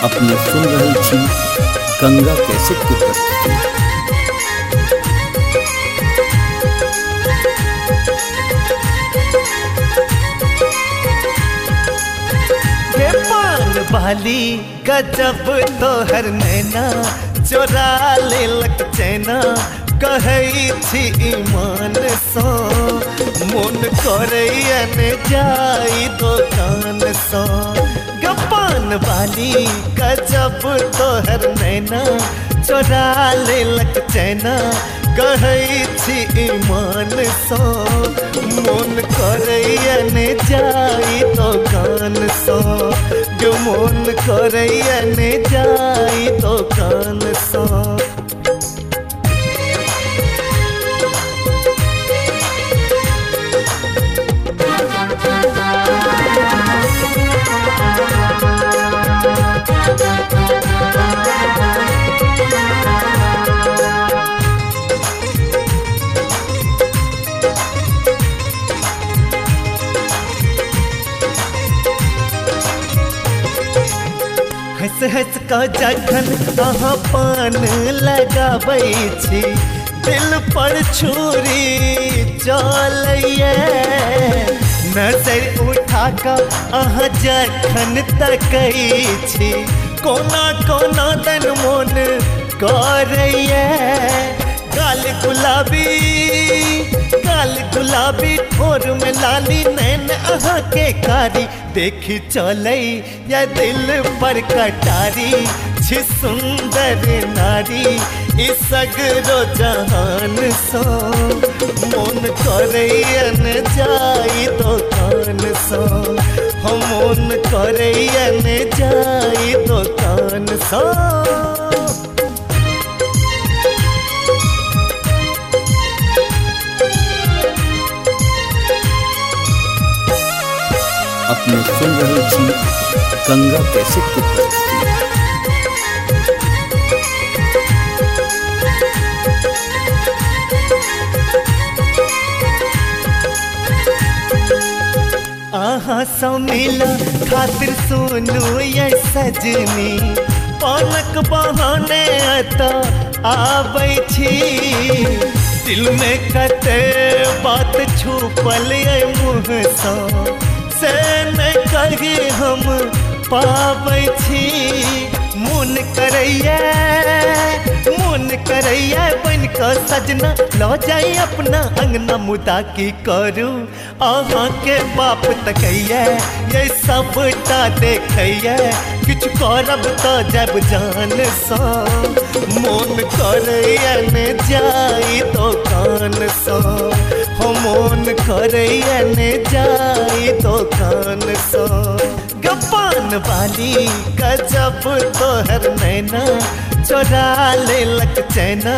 अपने सुन रही छी गंगा कैसेट की प्रस्तुति। ये पान वाली गजब तोहर नैना चोरा लेलक चैना कहै छी ईमान सँ मोन करैयन जाई दोकान सँ। गपान वाली गजब तोहर नैना चोरा लेलक चैना कहै छी ईमान सँ मोन करैयन जाई दोकान सँ। जो मोन करैयन जाई दोकान सँ। हंस हंस कऽ जखन अहाँ पान लगाबै छी दिल पर छुरी चलैए। नजर उठा कऽ अहाँ जखन तकै छी कोना कोना दन मोन करैए। गाल गुलाबी ठोर में लाली नैन अहाँ के कारी देखी चलै या दिल पर कटारी छी सुंदर नारी ई सगरो जहान सँ मोन करैयन जाई दोकान सँ। हम मोन करैयन जाई दोकान सँ। अपने सुन रही छी गंगा कैसेट की प्रस्तुति। अहाँ सँ मिला खातिर सुनू ये सजनी पानक बहाने एतऽ आबै छी। दिल में कते बात छुपल ये मुँह सँ से नहीं कही हम पाबै छी। मोन करैया बन कऽ सजना लऽ जाई अपना अंगना मुदा की करू अहाँ के बाप तकैया ये सबटा देखैया किछु करब तऽ जब जान सँ। मोन करैयन जाई दोकान सँ। हम मोन करैयन जाई दोकान सँ। गपान वाली गजब तोहर नैना चोरा लेलक चैना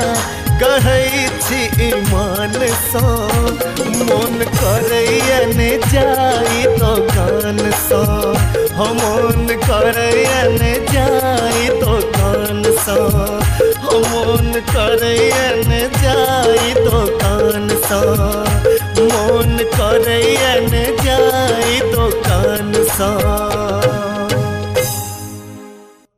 कहै छी ईमान सँ मोन करैयन जाई दोकान सँ। हम मोन करैयन जाई दोकान सँ। हम मोन करैयन